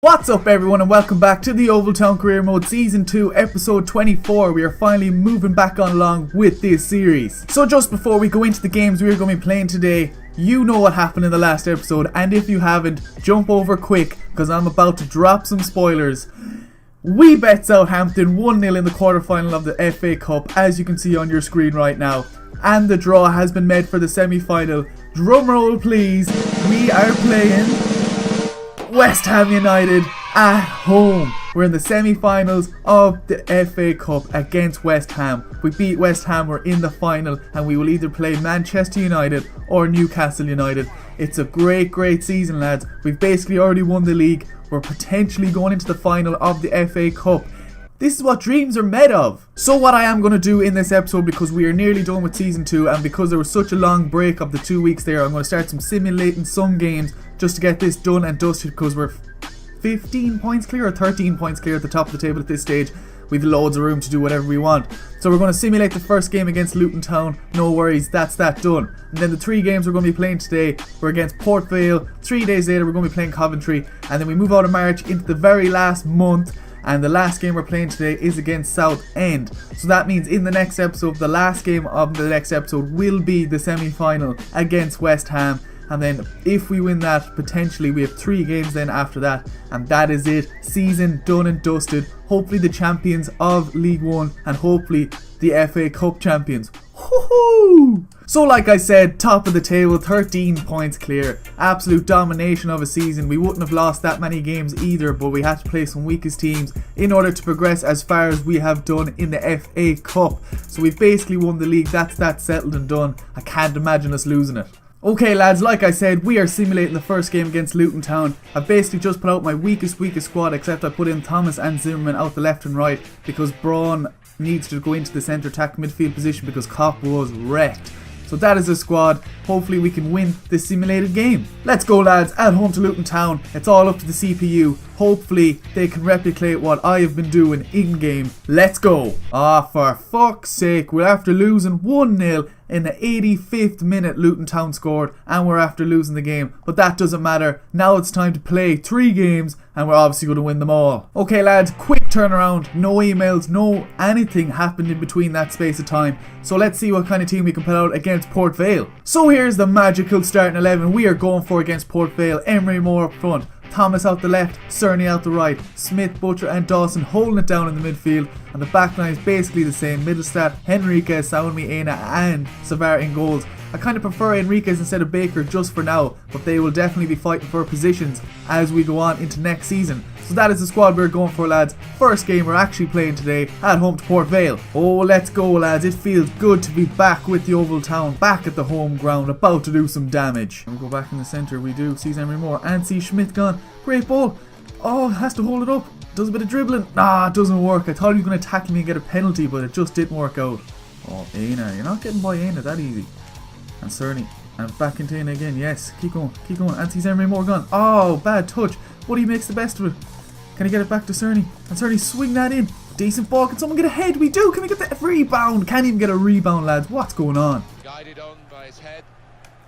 What's up everyone and welcome back to the Yeovil Town Career Mode Season 2 Episode 24. We are finally moving back on along with this series. So just before we go into the games we are going to be playing today, you know what happened in the last episode, and if you haven't, jump over quick because I'm about to drop some spoilers. We bet Southampton 1-0 in the quarterfinal of the FA Cup, as you can see on your screen right now. And the draw has been made for the semi-final. Drumroll please, we are playing West Ham United at home. We're in the semi-finals of the FA Cup against West Ham. If we beat West Ham, we're in the final, and we will either play Manchester United or Newcastle United. It's a great season, lads. We've basically already won the league. We're potentially going into the final of the FA Cup. This is what dreams are made of. So what I am going to do in this episode, because we are nearly done with Season 2 and because there was such a long break of the 2 weeks there, I'm going to start simulating some games just to get this done and dusted, because we're 15 points clear or 13 points clear at the top of the table at this stage. We've loads of room to do whatever we want. So we're going to simulate the first game against Luton Town. No worries, that's that done. And then the 3 games we're going to be playing today, we're against Port Vale. 3 days later we're going to be playing Coventry. And then we move out of March into the very last month. And the last game we're playing today is against Southend. So that means in the next episode, the last game of the next episode will be the semi-final against West Ham. And then if we win that, potentially we have 3 games then after that. And that is it. Season done and dusted. Hopefully the champions of League 1 and hopefully the FA Cup champions. Woohoo! So like I said, top of the table, 13 points clear. Absolute domination of a season. We wouldn't have lost that many games either, but we had to play some weakest teams in order to progress as far as we have done in the FA Cup. So we've basically won the league. That's that settled and done. I can't imagine us losing it. Okay lads, like I said, we are simulating the first game against Luton Town. I've basically just put out my weakest squad, except I put in Thomas and Zimmerman out the left and right because Braun needs to go into the centre attack midfield position because Kopp was wrecked. So that is the squad. Hopefully we can win this simulated game. Let's go lads, at home to Luton Town. It's all up to the CPU. Hopefully they can replicate what I have been doing in game. Let's go. For fuck's sake, we're after losing 1-0 in the 85th minute. Luton Town scored and we're after losing the game, but that doesn't matter. Now it's time to play 3 games and we're obviously going to win them all. Okay lads, quick turnaround, no emails, no anything happened in between that space of time. So let's see what kind of team we can put out against Port Vale. So here's the magical starting 11 we are going for against Port Vale. Emery Moore up front, Thomas out the left, Cerny out the right, Smith, Butcher and Dawson holding it down in the midfield, and the back line is basically the same. Middlestat, Henriquez, Saoumi Aina and Savar in goals. I kind of prefer Henriquez instead of Baker just for now, but they will definitely be fighting for positions as we go on into next season. So that is the squad we're going for lads. First game we're actually playing today at home to Port Vale. Oh, let's go lads, it feels good to be back with Yeovil Town, back at the home ground, about to do some damage. And we go back in the centre, we do see Emery Moore and see Schmidt gone. Great ball. Oh, has to hold it up. Does a bit of dribbling. Nah, it doesn't work. I thought he was going to tackle me and get a penalty, but it just didn't work out. Oh, Aina, you're not getting by Aina that easy. And Cerny, and back into Aina again. Yes, keep going. And see Emery Moore gone. Oh, bad touch. But he makes the best of it. Can he get it back to Cerny? And Cerny swing that in. Decent ball. Can someone get a head? We do. Can we get the rebound? Can't even get a rebound, lads. What's going on? Guided on by his head.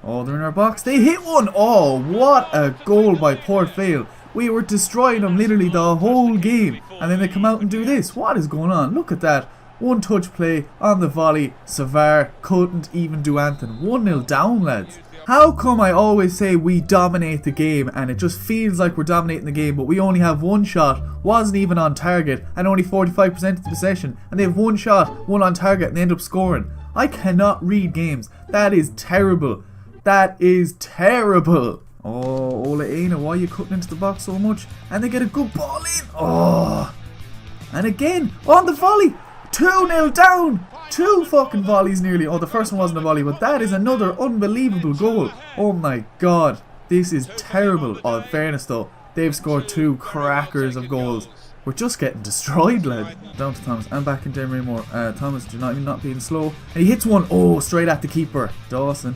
Oh, they're in our box. They hit one. Oh, what a goal by Port Vale. We were destroying them literally the whole game. And then they come out and do this. What is going on? Look at that. One touch play on the volley. Savar couldn't even do anything. 1-0 down, lads. How come I always say we dominate the game and it just feels like we're dominating the game, but we only have 1 shot, wasn't even on target, and only 45% of the possession, and they have 1 shot, 1 on target, and they end up scoring? I cannot read games. That is terrible. That is terrible. Oh, Ola Aina, why are you cutting into the box so much? And they get a good ball in. Oh, and again on the volley. 2-0 down. 2 fucking volleys nearly. Oh, the first one wasn't a volley, but that is another unbelievable goal. Oh my god, this is terrible. Oh, in fairness though, they've scored 2 crackers of goals. We're just getting destroyed, lad. Down to Thomas and back into Emery Moore. Thomas, do not being slow. And he hits one. Oh, straight at the keeper. Dawson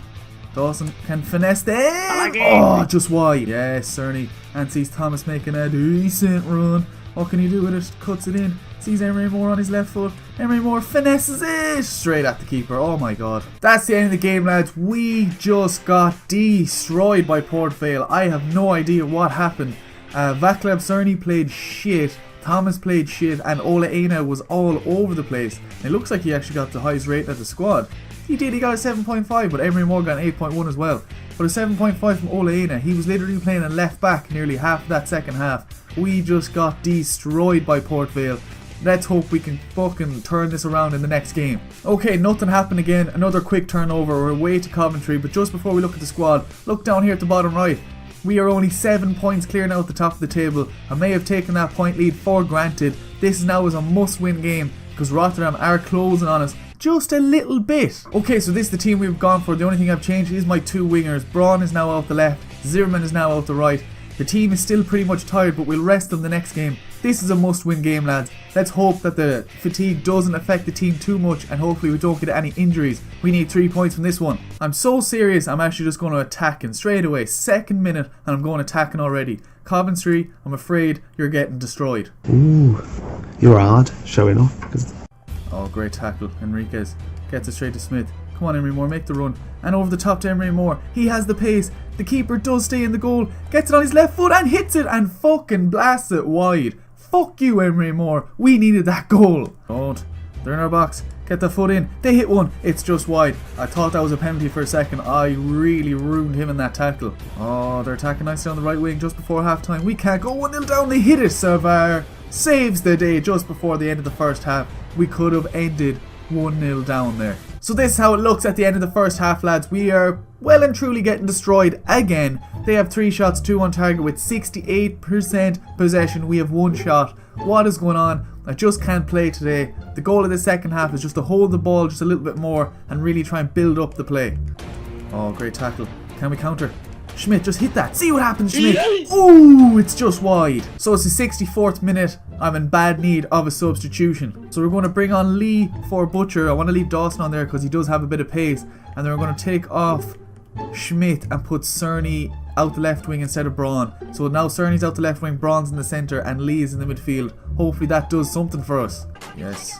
can finesse them. Oh, just wide. Yes, Cerny. And sees Thomas making a decent run. What can he do with it? Cuts it in. Sees Emery Moore on his left foot. Emery Moore finesses it straight at the keeper. Oh my god. That's the end of the game, lads. We just got destroyed by Port Vale. I have no idea what happened. Vaclav Cerny played shit, Thomas played shit, and Ola Aina was all over the place. And it looks like he actually got the highest rating of the squad. He did, he got a 7.5, but Emery Moore got an 8.1 as well. But a 7.5 from Ola Aina, he was literally playing a left back nearly half of that second half. We just got destroyed by Port Vale. Let's hope we can fucking turn this around in the next game. Okay, nothing happened again. Another quick turnover. We're away to Coventry, but just before we look at the squad, look down here at the bottom right. We are only 7 points clear now at the top of the table. I may have taken that point lead for granted. This now is a must-win game because Rotterdam are closing on us just a little bit. Okay, so this is the team we've gone for. The only thing I've changed is my two wingers. Braun is now out the left, Zimmerman is now out the right. The team is still pretty much tired, but we'll rest them the next game. This is a must-win game, lads. Let's hope that the fatigue doesn't affect the team too much and hopefully we don't get any injuries. We need 3 points from this one. I'm so serious, I'm actually just going to attacking straight away. Second minute and I'm going attacking already. Coventry, I'm afraid you're getting destroyed. Ooh, you're hard, showing off. Oh, great tackle. Enriquez gets it straight to Smith. Come on, Emery Moore, make the run. And over the top to Emery Moore. He has the pace. The keeper does stay in the goal. Gets it on his left foot and hits it and fucking blasts it wide. Fuck you, Emery Moore. We needed that goal. Don't. They're in our box. Get the foot in. They hit one. It's just wide. I thought that was a penalty for a second. I really ruined him in that tackle. Oh, they're attacking nicely on the right wing just before half time. We can't go 1-0 down. They hit it. Servar saves the day just before the end of the first half. We could have ended 1-0 down there. So this is how it looks at the end of the first half, lads. We are well and truly getting destroyed again. They have 3 shots, 2 on target with 68% possession. We have 1 shot. What is going on? I just can't play today. The goal of the second half is just to hold the ball just a little bit more and really try and build up the play. Oh, great tackle. Can we counter? Schmidt, just hit that. See what happens, Schmidt. Ooh, it's just wide. So it's the 64th minute. I'm in bad need of a substitution. So we're going to bring on Lee for Butcher. I want to leave Dawson on there because he does have a bit of pace. And then we're going to take off Schmidt and put Cerny out the left wing instead of Braun. So now Cerny's out the left wing, Braun's in the centre, and Lee is in the midfield. Hopefully that does something for us. Yes.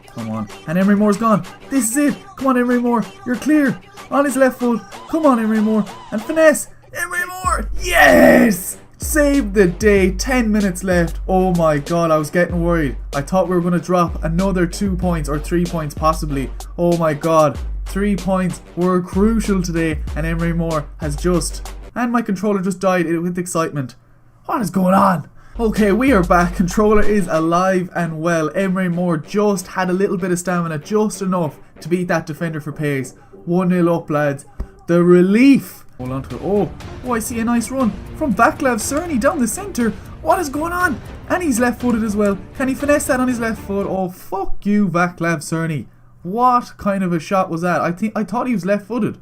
Come on. And Emery Moore's gone. This is it. Come on, Emery Moore. You're clear. On his left foot. Come on, Emery Moore. And finesse. Emery Moore. Yes! Saved the day. 10 minutes left. Oh my god, I was getting worried. I thought we were going to drop another 2 points or 3 points possibly. Oh my god. 3 points were crucial today. And Emery Moore has just... And my controller just died with excitement. What is going on? Okay, we are back. Controller is alive and well. Emery Moore just had a little bit of stamina, just enough to beat that defender for pace. 1-0 up, lads. The relief. Hold on to it. Oh, I see a nice run from Vaclav Cerny down the centre. What is going on? And he's left-footed as well. Can he finesse that on his left foot? Oh, fuck you, Vaclav Cerny. What kind of a shot was that? I thought he was left-footed.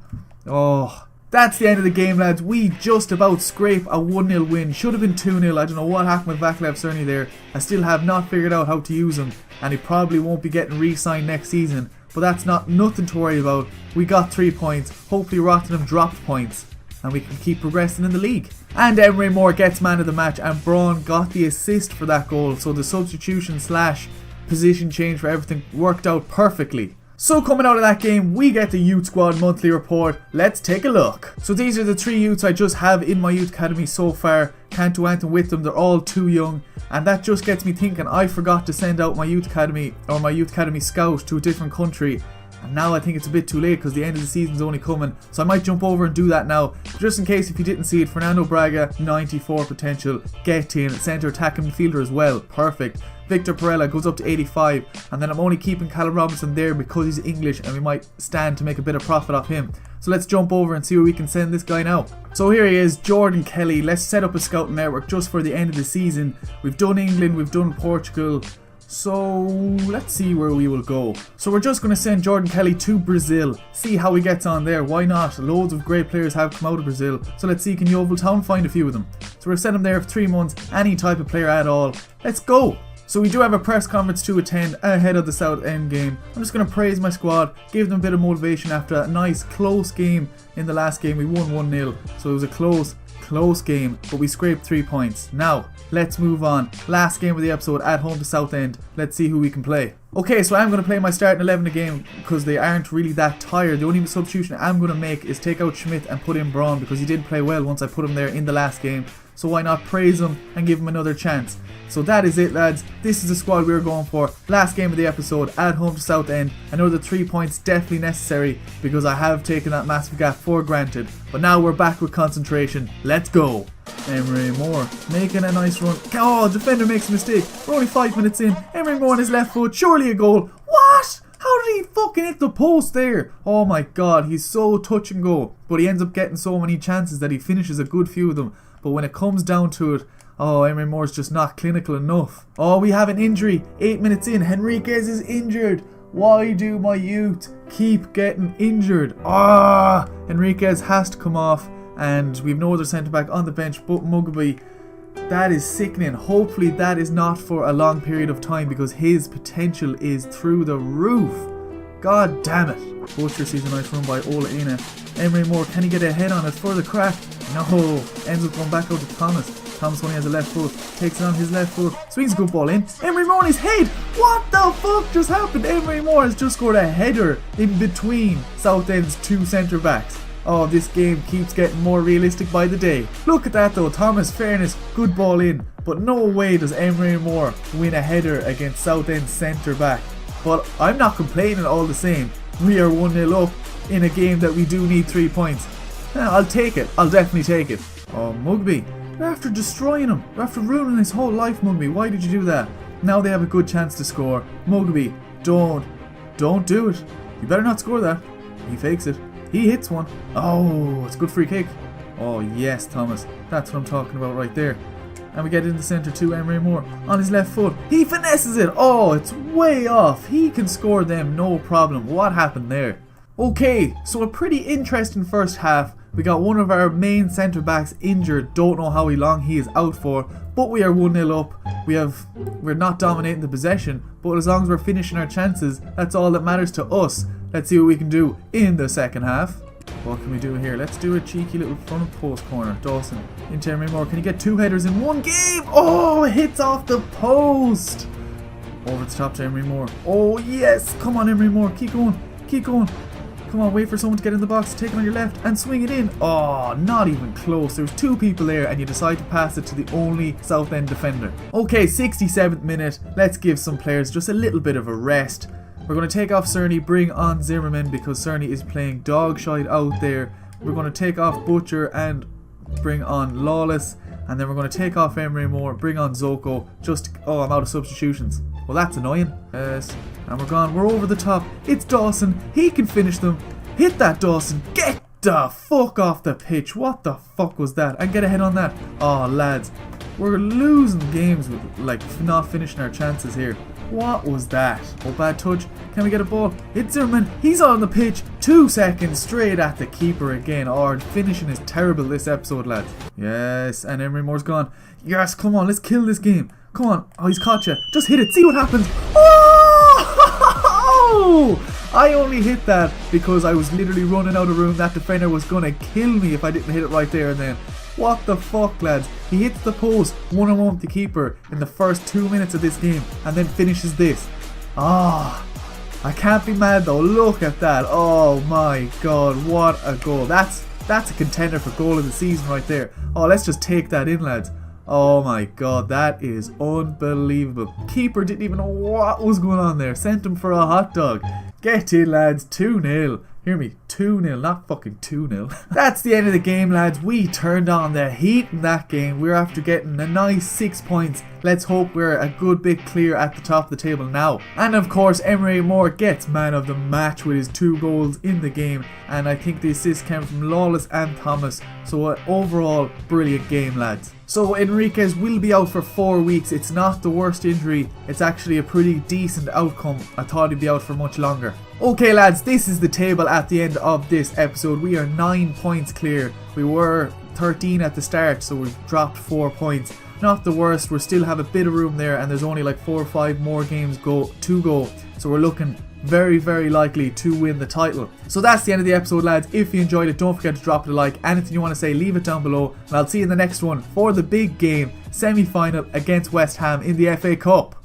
Oh, that's the end of the game, lads. We just about scrape a 1-0 win. Should have been 2-0. I don't know what happened with Vaclav Cerny there. I still have not figured out how to use him. And he probably won't be getting re-signed next season. But that's nothing to worry about. We got 3 points. Hopefully Rotterdam dropped points. And we can keep progressing in the league. And Emery Moore gets man of the match. And Braun got the assist for that goal. So the substitution / position change for everything worked out perfectly. So coming out of that game, we get the Youth Squad monthly report. Let's take a look. So these are the 3 youths I just have in my youth academy so far. Can't do anything with them, they're all too young. And that just gets me thinking, I forgot to send out my youth academy or my youth academy scout to a different country. And now I think it's a bit too late because the end of the season's only coming. So I might jump over and do that now. Just in case if you didn't see it, Fernando Braga, 94 potential. Get in, centre attacking midfielder as well. Perfect. Victor Perella goes up to 85. And then I'm only keeping Callum Robinson there because he's English and we might stand to make a bit of profit off him. So let's jump over and see where we can send this guy now. So here he is, Jordan Kelly. Let's set up a scouting network just for the end of the season. We've done England, we've done Portugal. So let's see where we will go. So we're just going to send Jordan Kelly to Brazil. See how he gets on there. Why not? Loads of great players have come out of Brazil. So let's see, can Yeovil Town find a few of them? So we'll send him there for 3 months. Any type of player at all. Let's go. So we do have a press conference to attend ahead of the South End game. I'm just going to praise my squad, give them a bit of motivation after a nice close game in the last game. We won 1-0, so it was a close game, but we scraped 3 points. Now, let's move on. Last game of the episode at home to South End. Let's see who we can play. Okay, so I'm going to play my starting 11 again because they aren't really that tired. The only substitution I'm going to make is take out Schmidt and put in Braun because he did play well once I put him there in the last game. so why not praise him and give him another chance? So that is it, lads. This is the squad we were going for. Last game of the episode at home to Southend. I know the 3 points definitely necessary because I have taken that massive gap for granted. But now we're back with concentration. Let's go. Emery Moore making a nice run. Oh, defender makes a mistake. We're only 5 minutes in. Emery Moore on his left foot. Surely a goal. What? How did he fucking hit the post there? Oh my god, he's so touch and go. But he ends up getting so many chances that he finishes a good few of them. But when it comes down to it, oh, Emery Moore's just not clinical enough. Oh, we have an injury. 8 minutes in. Henriquez is injured. Why do my youth keep getting injured? Henriquez has to come off. And we've no other centre back on the bench but Mugabe. That is sickening. Hopefully that is not for a long period of time because his potential is through the roof. God damn it. Butcher sees a nice run by Ola Ina. Emery Moore, can he get a head on it for the crack? No. Ends up going back out to Thomas. Thomas only has a left foot. Takes it on his left foot. Swings a good ball in. Emery Moore on his head. What the fuck just happened? Emery Moore has just scored a header in between Southend's two centre backs. Oh, this game keeps getting more realistic by the day. Look at that though, Thomas, fairness, good ball in. But no way does Emery Moore win a header against Southend's centre back. But I'm not complaining all the same. We are 1-0 up in a game that we do need 3 points. I'll take it, I'll definitely take it. Oh, Mugby, you're after destroying him. You're after ruining his whole life, Mugby. Why did you do that? Now they have a good chance to score. Mugby, don't do it. You better not score that. He fakes it. He hits one. Oh, it's a good free kick. Oh yes, Thomas. That's what I'm talking about right there. And we get in the centre to Emery Moore on his left foot. He finesses it. Oh, it's way off. He can score them, no problem. What happened there? Okay, so a pretty interesting first half. We got one of our main centre backs injured. Don't know how long he is out for. But we are 1-0 up. We're not dominating the possession. But as long as we're finishing our chances, that's all that matters to us. Let's see what we can do in the second half. What can we do here? Let's do a cheeky little front post corner. Dawson into Emery Moore. Can he get 2 headers in one game? Oh, it hits off the post. Over the top to Emery Moore. Oh, yes. Come on, Emery Moore. Keep going. Keep going. Come on, wait for someone to get in the box. Take it on your left and swing it in. Oh, not even close. There's 2 people there and you decide to pass it to the only Southend defender. Okay, 67th minute. Let's give some players just a little bit of a rest. We're going to take off Cerny, bring on Zimmerman because Cerny is playing dog shite out there. We're going to take off Butcher and bring on Lawless. And then we're going to take off Emery Moore, bring on Zoko. Oh, I'm out of substitutions. Well, that's annoying. Yes. And we're gone. We're over the top. It's Dawson. He can finish them. Hit that, Dawson. Get the fuck off the pitch. What the fuck was that? And get ahead on that. Oh, lads. We're losing games with, not finishing our chances here. What was that? Oh, bad touch. Can we get a ball? It's Zimmerman. He's on the pitch. 2 seconds straight at the keeper again. Oh, finishing is terrible this episode, lads. Yes, and Emery Moore's gone. Yes, come on. Let's kill this game. Come on. Oh, he's caught you. Just hit it. See what happens. Oh! I only hit that because I was literally running out of room. That defender was going to kill me if I didn't hit it right there and then. What the fuck, lads? He hits the post 1-on-1 with the keeper in the first 2 minutes of this game and then finishes this. I can't be mad though. Look at that. Oh my god, what a goal. That's a contender for goal of the season right there. Oh, let's just take that in, lads. Oh my god, that is unbelievable. Keeper didn't even know what was going on there. Sent him for a hot dog. Get in, lads. 2-0. Hear me, 2-0, not fucking 2-0. That's the end of the game, lads. We turned on the heat in that game. We're after getting a nice 6 points. Let's hope we're a good bit clear at the top of the table now. And of course, Emery Moore gets man of the match with his 2 goals in the game. And I think the assist came from Lawless and Thomas. So overall, brilliant game, lads. So Enriquez will be out for 4 weeks. It's not the worst injury. It's actually a pretty decent outcome. I thought he'd be out for much longer. Okay, lads, this is the table at the end of this episode. We are 9 points clear. We were 13 at the start, so we've dropped 4 points. Not the worst. We still have a bit of room there, and there's only like 4 or 5 more games to go. So we're looking very, very likely to win the title. So that's the end of the episode, lads. If you enjoyed it, don't forget to drop it a like. Anything you want to say, leave it down below. And I'll see you in the next one for the big game, semi-final against West Ham in the FA Cup.